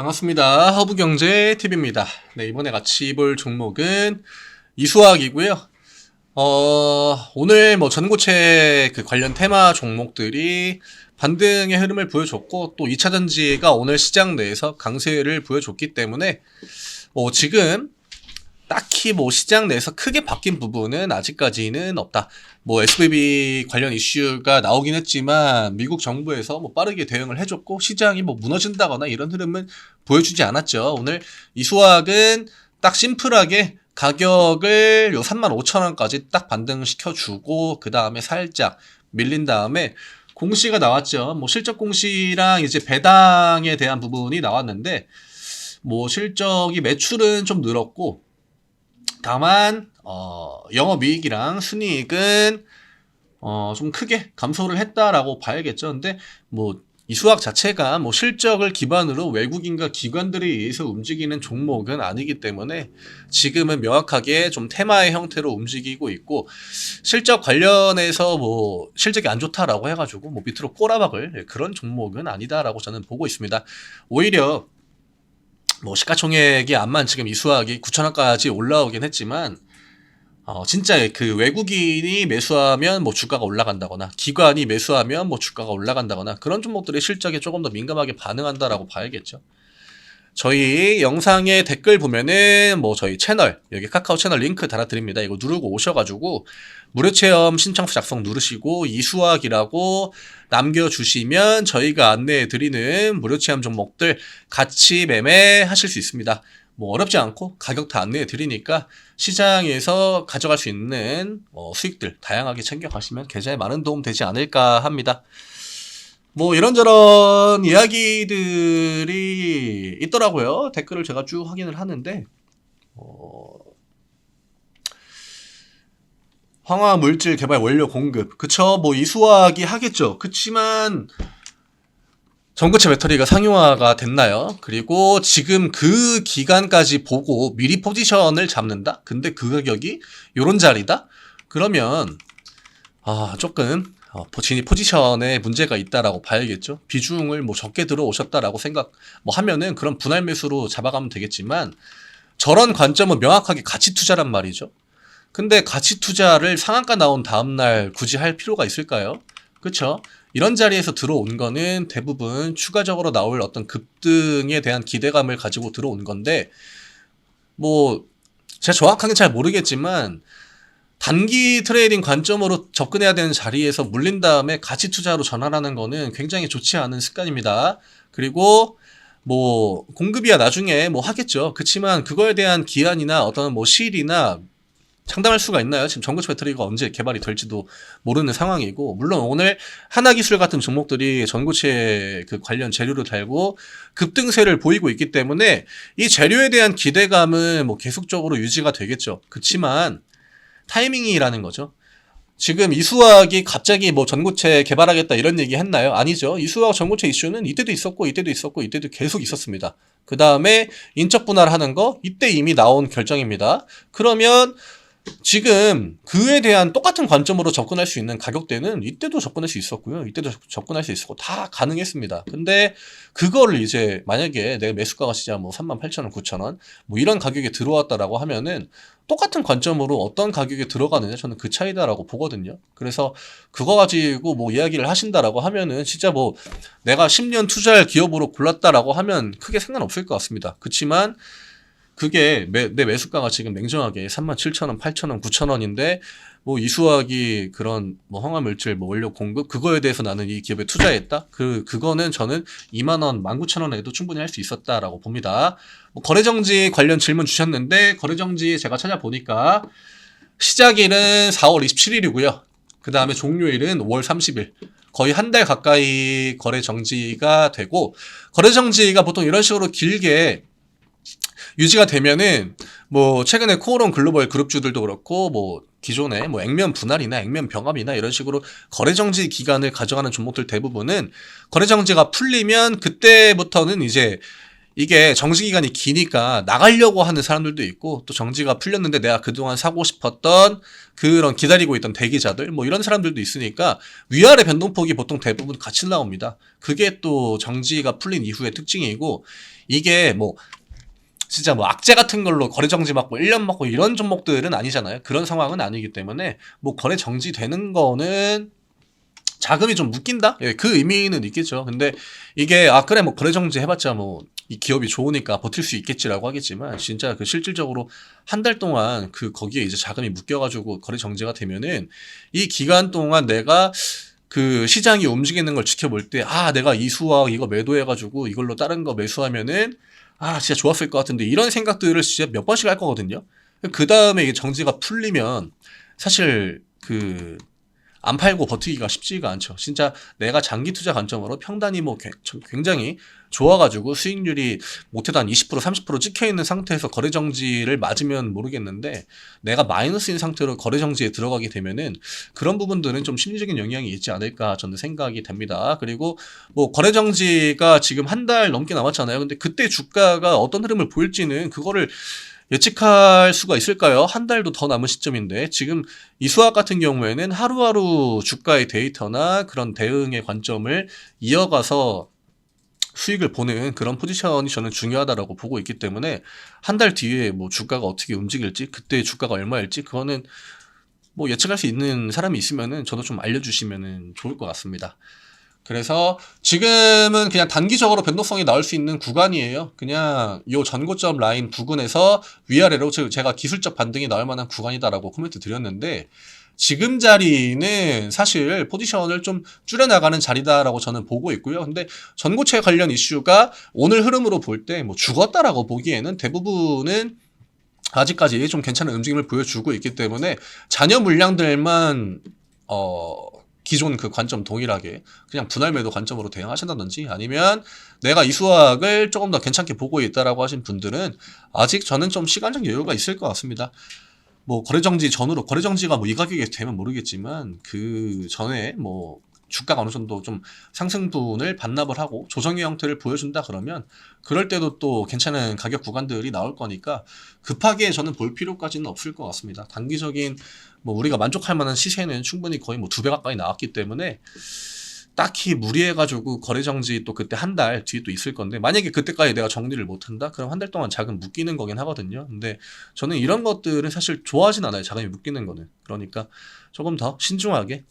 반갑습니다. 허브경제TV입니다. 네, 이번에 같이 볼 종목은 이수학이고요. 오늘 전고체 관련 테마 종목들이 반등의 흐름을 보여줬고, 또 2차전지가 오늘 시장 내에서 강세를 보여줬기 때문에, 지금 딱히 시장 내에서 크게 바뀐 부분은 아직까지는 없다. SVB 관련 이슈가 나오긴 했지만 미국 정부에서 빠르게 대응을 해줬고 시장이 무너진다거나 이런 흐름은 보여주지 않았죠. 오늘 이수학은 딱 심플하게 가격을 요 35,000원까지 딱 반등시켜주고 그 다음에 살짝 밀린 다음에 공시가 나왔죠. 실적 공시랑 이제 배당에 대한 부분이 나왔는데 실적이 매출은 좀 늘었고 다만 영업이익이랑 순이익은 좀 크게 감소를 했다라고 봐야겠죠. 근데 이수학 자체가 실적을 기반으로 외국인과 기관들에 의해서 움직이는 종목은 아니기 때문에 지금은 명확하게 좀 테마의 형태로 움직이고 있고, 실적 관련해서 실적이 안 좋다라고 해가지고 밑으로 꼬라박을 그런 종목은 아니다라고 저는 보고 있습니다. 오히려 시가총액이 암만 지금 이수학이 9,000원까지 올라오긴 했지만 진짜 그 외국인이 매수하면 주가가 올라간다거나 기관이 매수하면 주가가 올라간다거나 그런 종목들의 실적에 조금 더 민감하게 반응한다라고 봐야겠죠. 저희 영상에 댓글 보면은 저희 채널, 여기 카카오 채널 링크 달아드립니다. 이거 누르고 오셔가지고 무료 체험 신청서 작성 누르시고 이수학이라고 남겨주시면 저희가 안내해드리는 무료 체험 종목들 같이 매매하실 수 있습니다. 어렵지 않고 가격 다 안내해드리니까 시장에서 가져갈 수 있는 수익들 다양하게 챙겨가시면 계좌에 많은 도움 되지 않을까 합니다. 이런저런 이야기들이 있더라고요. 댓글을 제가 쭉 확인을 하는데 황화 물질 개발 원료 공급, 그쵸? 이수학이 하겠죠. 그치만 전고체 배터리가 상용화가 됐나요? 그리고 지금 그 기간까지 보고 미리 포지션을 잡는다? 근데 그 가격이 요런 자리다? 그러면 조금 진입 포지션에 문제가 있다라고 봐야겠죠. 비중을 적게 들어오셨다라고 하면은 그런 분할 매수로 잡아가면 되겠지만, 저런 관점은 명확하게 가치 투자란 말이죠. 근데 가치 투자를 상한가 나온 다음날 굳이 할 필요가 있을까요? 그쵸? 이런 자리에서 들어온 거는 대부분 추가적으로 나올 어떤 급등에 대한 기대감을 가지고 들어온 건데, 제가 정확하게 잘 모르겠지만 단기 트레이딩 관점으로 접근해야 되는 자리에서 물린 다음에 가치 투자로 전환하는 거는 굉장히 좋지 않은 습관입니다. 그리고 공급이야 나중에 하겠죠. 그치만 그거에 대한 기한이나 어떤 시일이나 장담할 수가 있나요? 지금 전고체 배터리가 언제 개발이 될지도 모르는 상황이고, 물론 오늘 하나기술 같은 종목들이 전고체 관련 재료를 달고 급등세를 보이고 있기 때문에 이 재료에 대한 기대감은 계속적으로 유지가 되겠죠. 그치만 타이밍이라는 거죠. 지금 이수학이 갑자기 전고체 개발하겠다 이런 얘기 했나요? 아니죠. 이수학 전고체 이슈는 이때도 있었고 이때도 계속 있었습니다. 그 다음에 인적 분할하는 거 이때 이미 나온 결정입니다. 그러면 지금 그에 대한 똑같은 관점으로 접근할 수 있는 가격대는 이때도 접근할 수 있었고요. 이때도 접근할 수 있었고 다 가능했습니다. 근데 그거를 이제 만약에 내가 매수가가 진짜 38,000원, 9,000원 이런 가격에 들어왔다라고 하면은 똑같은 관점으로 어떤 가격에 들어가느냐, 저는 그 차이다라고 보거든요. 그래서 그거 가지고 이야기를 하신다라고 하면은 진짜 내가 10년 투자할 기업으로 골랐다라고 하면 크게 상관없을 것 같습니다. 그치만 그게 내 매수가가 지금 냉정하게 37,000원, 8,000원, 9,000원인데 이수학이 그런 황화물질 원료 공급 그거에 대해서 나는 이 기업에 투자했다? 그거는 저는 20,000원, 19,000원에도 충분히 할 수 있었다라고 봅니다. 거래정지 관련 질문 주셨는데, 거래정지 제가 찾아보니까 시작일은 4월 27일이고요. 그 다음에 종료일은 5월 30일. 거의 한 달 가까이 거래정지가 되고, 거래정지가 보통 이런 식으로 길게 유지가 되면은 최근에 코오롱 글로벌 그룹주들도 그렇고 기존에 액면 분할이나 액면 병합이나 이런 식으로 거래정지 기간을 가져가는 종목들 대부분은 거래정지가 풀리면 그때부터는 이제 이게 정지 기간이 기니까 나가려고 하는 사람들도 있고 또 정지가 풀렸는데 내가 그동안 사고 싶었던 그런 기다리고 있던 대기자들 뭐 이런 사람들도 있으니까 위아래 변동폭이 보통 대부분 같이 나옵니다. 그게 또 정지가 풀린 이후의 특징이고 이게 뭐 진짜 뭐 악재 같은 걸로 거래 정지 받고 1년 받고 이런 종목들은 아니잖아요. 그런 상황은 아니기 때문에 뭐 거래 정지되는 거는 자금이 좀 묶인다? 예, 그 의미는 있겠죠. 근데 이게 그래 뭐 거래 정지 해봤자 뭐 이 기업이 좋으니까 버틸 수 있겠지라고 하겠지만 진짜 그 실질적으로 한 달 동안 그 거기에 이제 자금이 묶여가지고 거래 정지가 되면은 이 기간 동안 내가 그 시장이 움직이는 걸 지켜볼 때 내가 이 수학 이거 매도해가지고 이걸로 다른 거 매수하면은 진짜 좋았을 것 같은데 이런 생각들을 진짜 몇 번씩 할 거거든요. 그 다음에 이게 정지가 풀리면 사실 안 팔고 버티기가 쉽지가 않죠. 진짜 내가 장기 투자 관점으로 평단이 뭐 굉장히 좋아가지고 수익률이 못해도 한 20% 30% 찍혀있는 상태에서 거래 정지를 맞으면 모르겠는데 내가 마이너스인 상태로 거래 정지에 들어가게 되면은 그런 부분들은 좀 심리적인 영향이 있지 않을까 저는 생각이 됩니다. 그리고 뭐 거래 정지가 지금 한 달 넘게 남았잖아요. 근데 그때 주가가 어떤 흐름을 보일지는 그거를 예측할 수가 있을까요? 한 달도 더 남은 시점인데 지금 이수학 같은 경우에는 하루하루 주가의 데이터나 그런 대응의 관점을 이어가서 수익을 보는 그런 포지션이 저는 중요하다라고 보고 있기 때문에 한 달 뒤에 뭐 주가가 어떻게 움직일지 그때 주가가 얼마일지 그거는 뭐 예측할 수 있는 사람이 있으면은 저도 좀 알려주시면은 좋을 것 같습니다. 그래서 지금은 그냥 단기적으로 변동성이 나올 수 있는 구간이에요. 그냥 요 전고점 라인 부근에서 위아래로 제가 기술적 반등이 나올 만한 구간이다라고 코멘트 드렸는데 지금 자리는 사실 포지션을 좀 줄여나가는 자리다라고 저는 보고 있고요. 근데 전고체 관련 이슈가 오늘 흐름으로 볼 때 뭐 죽었다라고 보기에는 대부분은 아직까지 좀 괜찮은 움직임을 보여주고 있기 때문에 잔여 물량들만 기존 그 관점 동일하게 그냥 분할 매도 관점으로 대응하신다든지 아니면 내가 이 수학을 조금 더 괜찮게 보고 있다라고 하신 분들은 아직 저는 좀 시간적 여유가 있을 것 같습니다. 뭐 거래정지 전후로 거래정지가 뭐 이 가격이 되면 모르겠지만 그 전에 뭐 주가가 어느 정도 좀 상승분을 반납을 하고 조정의 형태를 보여준다 그러면 그럴 때도 또 괜찮은 가격 구간들이 나올 거니까 급하게 저는 볼 필요까지는 없을 것 같습니다. 단기적인 뭐 우리가 만족할 만한 시세는 충분히 거의 뭐 2배 가까이 나왔기 때문에 딱히 무리해가지고 거래정지 또 그때 한 달 뒤에 또 있을 건데 만약에 그때까지 내가 정리를 못한다? 그럼 한 달 동안 자금 묶이는 거긴 하거든요. 근데 저는 이런 것들은 사실 좋아하진 않아요. 자금이 묶이는 거는. 그러니까 조금 더 신중하게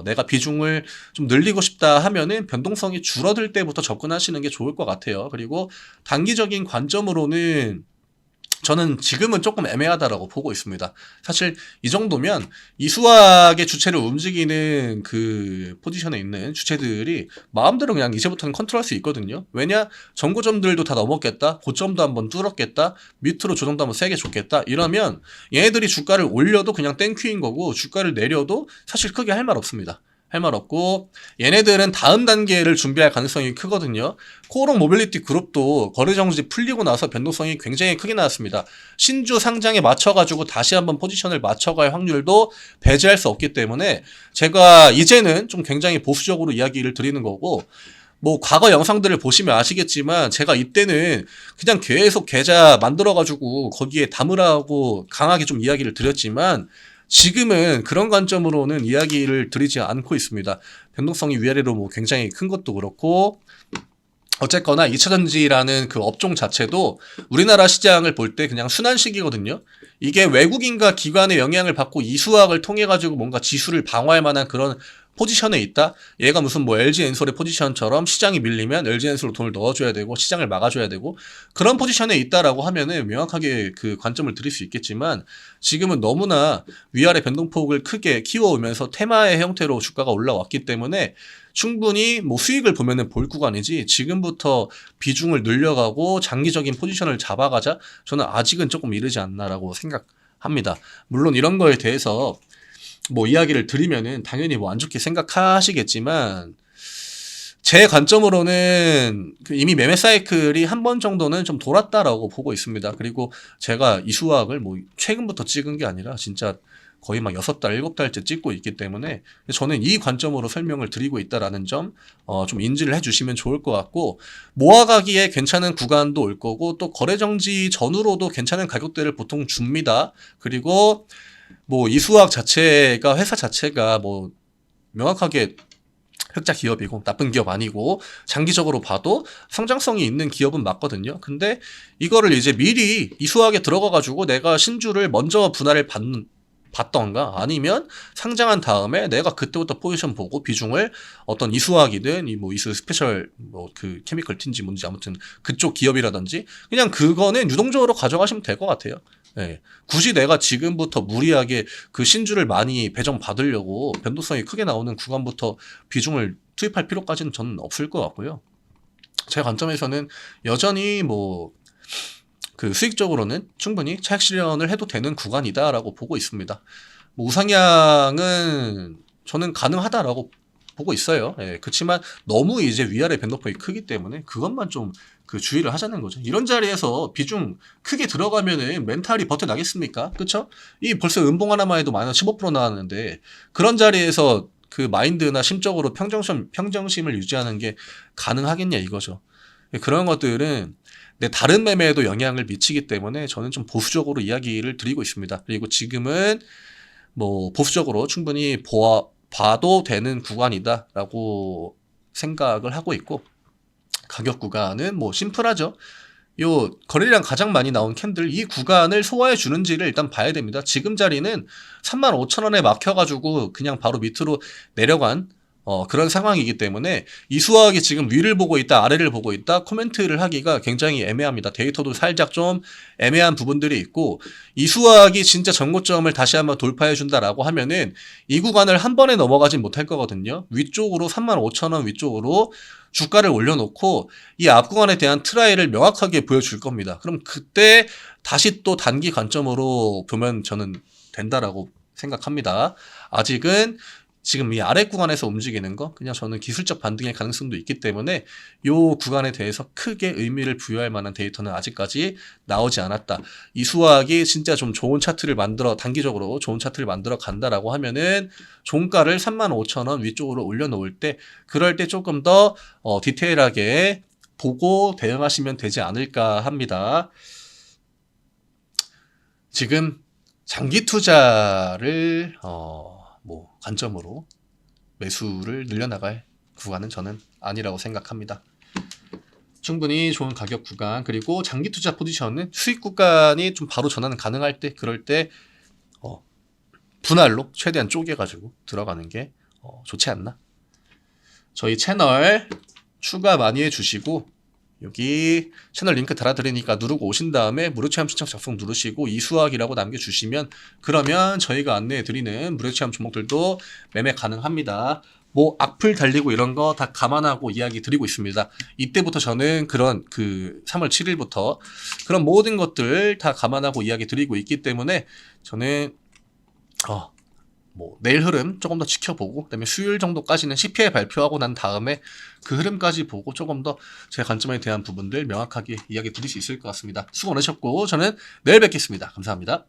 내가 비중을 좀 늘리고 싶다 하면은 변동성이 줄어들 때부터 접근하시는 게 좋을 것 같아요. 그리고 단기적인 관점으로는 저는 지금은 조금 애매하다라고 보고 있습니다. 사실 이 정도면 이수학의 주체를 움직이는 그 포지션에 있는 주체들이 마음대로 그냥 이제부터는 컨트롤할 수 있거든요. 왜냐? 전고점들도 다 넘었겠다. 고점도 한번 뚫었겠다. 밑으로 조정도 한번 세게 줬겠다. 이러면 얘네들이 주가를 올려도 그냥 땡큐인 거고 주가를 내려도 사실 크게 할 말 없습니다. 할 말 없고 얘네들은 다음 단계를 준비할 가능성이 크거든요. 코오롱 모빌리티 그룹도 거래 정지 풀리고 나서 변동성이 굉장히 크게 나왔습니다. 신주 상장에 맞춰가지고 다시 한번 포지션을 맞춰갈 확률도 배제할 수 없기 때문에 제가 이제는 좀 굉장히 보수적으로 이야기를 드리는 거고 뭐 과거 영상들을 보시면 아시겠지만 제가 이때는 그냥 계속 계좌 만들어가지고 거기에 담으라고 강하게 좀 이야기를 드렸지만 지금은 그런 관점으로는 이야기를 드리지 않고 있습니다. 변동성이 위아래로 뭐 굉장히 큰 것도 그렇고 어쨌거나 2차전지라는 그 업종 자체도 우리나라 시장을 볼 때 그냥 순환식이거든요. 이게 외국인과 기관의 영향을 받고 이수학을 통해 가지고 뭔가 지수를 방어할 만한 그런 포지션에 있다. 얘가 무슨 뭐 LG엔솔의 포지션처럼 시장이 밀리면 LG엔솔로 돈을 넣어줘야 되고 시장을 막아줘야 되고 그런 포지션에 있다라고 하면은 명확하게 그 관점을 드릴 수 있겠지만 지금은 너무나 위아래 변동폭을 크게 키워오면서 테마의 형태로 주가가 올라왔기 때문에 충분히 뭐 수익을 보면은 볼 구간이지 지금부터 비중을 늘려가고 장기적인 포지션을 잡아가자 저는 아직은 조금 이르지 않나라고 생각합니다. 물론 이런 거에 대해서 뭐 이야기를 드리면은 당연히 뭐 안 좋게 생각하시겠지만 제 관점으로는 이미 매매 사이클이 한 번 정도는 좀 돌았다라고 보고 있습니다. 그리고 제가 이 수학을 뭐 최근부터 찍은 게 아니라 진짜 거의 막 6달, 7달째 찍고 있기 때문에 저는 이 관점으로 설명을 드리고 있다라는 점, 좀 인지를 해주시면 좋을 것 같고, 모아가기에 괜찮은 구간도 올 거고, 또 거래정지 전후로도 괜찮은 가격대를 보통 줍니다. 그리고 뭐 이수학 자체가, 회사 자체가 뭐 명확하게 흑자 기업이고 나쁜 기업 아니고 장기적으로 봐도 성장성이 있는 기업은 맞거든요. 근데 이거를 이제 미리 이수학에 들어가가지고 내가 신주를 먼저 분할을 받던가 아니면 상장한 다음에 내가 그때부터 포지션 보고 비중을 어떤 이수학이든 이 뭐 이수 스페셜 뭐 그 케미컬 틴지 뭔지 아무튼 그쪽 기업이라든지 그냥 그거는 유동적으로 가져가시면 될 것 같아요. 예. 굳이 내가 지금부터 무리하게 그 신주를 많이 배정 받으려고 변동성이 크게 나오는 구간부터 비중을 투입할 필요까지는 저는 없을 것 같고요. 제 관점에서는 여전히 뭐 그 수익적으로는 충분히 차익 실현을 해도 되는 구간이다라고 보고 있습니다. 뭐 우상향은 저는 가능하다라고 보고 있어요. 예, 그렇지만 너무 이제 위아래 변동폭이 크기 때문에 그것만 좀 그 주의를 하자는 거죠. 이런 자리에서 비중 크게 들어가면은 멘탈이 버텨나겠습니까? 그쵸? 이 벌써 음봉 하나만 해도 마이너스 15% 나왔는데 그런 자리에서 그 마인드나 심적으로 평정심을 유지하는 게 가능하겠냐 이거죠. 그런 것들은 내 다른 매매에도 영향을 미치기 때문에 저는 좀 보수적으로 이야기를 드리고 있습니다. 그리고 지금은 뭐 보수적으로 충분히 봐도 되는 구간이다라고 생각을 하고 있고, 가격 구간은 뭐 심플하죠. 요 거래량 가장 많이 나온 캔들 이 구간을 소화해 주는지를 일단 봐야 됩니다. 지금 자리는 35,000원에 막혀가지고 그냥 바로 밑으로 내려간 그런 상황이기 때문에 이수학이 지금 위를 보고 있다 아래를 보고 있다 코멘트를 하기가 굉장히 애매합니다. 데이터도 살짝 좀 애매한 부분들이 있고, 이수학이 진짜 전고점을 다시 한번 돌파해 준다라고 하면은 이 구간을 한 번에 넘어가진 못할 거거든요. 위쪽으로 35,000원 위쪽으로 주가를 올려놓고 이 앞 구간에 대한 트라이를 명확하게 보여줄 겁니다. 그럼 그때 다시 또 단기 관점으로 보면 저는 된다라고 생각합니다. 아직은 지금 이 아래 구간에서 움직이는 거 그냥 저는 기술적 반등의 가능성도 있기 때문에 이 구간에 대해서 크게 의미를 부여할 만한 데이터는 아직까지 나오지 않았다. 이수학이 진짜 좀 좋은 차트를 만들어 단기적으로 좋은 차트를 만들어 간다라고 하면은 종가를 35,000원 위쪽으로 올려놓을 때 그럴 때 조금 더 디테일하게 보고 대응하시면 되지 않을까 합니다. 지금 장기 투자를 뭐 관점으로 매수를 늘려나갈 구간은 저는 아니라고 생각합니다. 충분히 좋은 가격 구간 그리고 장기 투자 포지션은 수익 구간이 좀 바로 전환 가능할 때 그럴 때 분할로 최대한 쪼개가지고 들어가는 게 좋지 않나. 저희 채널 추가 많이 해주시고 여기 채널 링크 달아드리니까 누르고 오신 다음에 무료 체험 신청 작성 누르시고 이수학이라고 남겨주시면 그러면 저희가 안내해드리는 무료 체험 종목들도 매매 가능합니다. 뭐 악플 달리고 이런 거 다 감안하고 이야기 드리고 있습니다. 이때부터 저는 그런 3월 7일부터 그런 모든 것들 다 감안하고 이야기 드리고 있기 때문에 저는 뭐 내일 흐름 조금 더 지켜보고 그다음에 수요일 정도까지는 CPI 발표하고 난 다음에 그 흐름까지 보고 조금 더 제 관점에 대한 부분들 명확하게 이야기 드릴 수 있을 것 같습니다. 수고 많으셨고 저는 내일 뵙겠습니다. 감사합니다.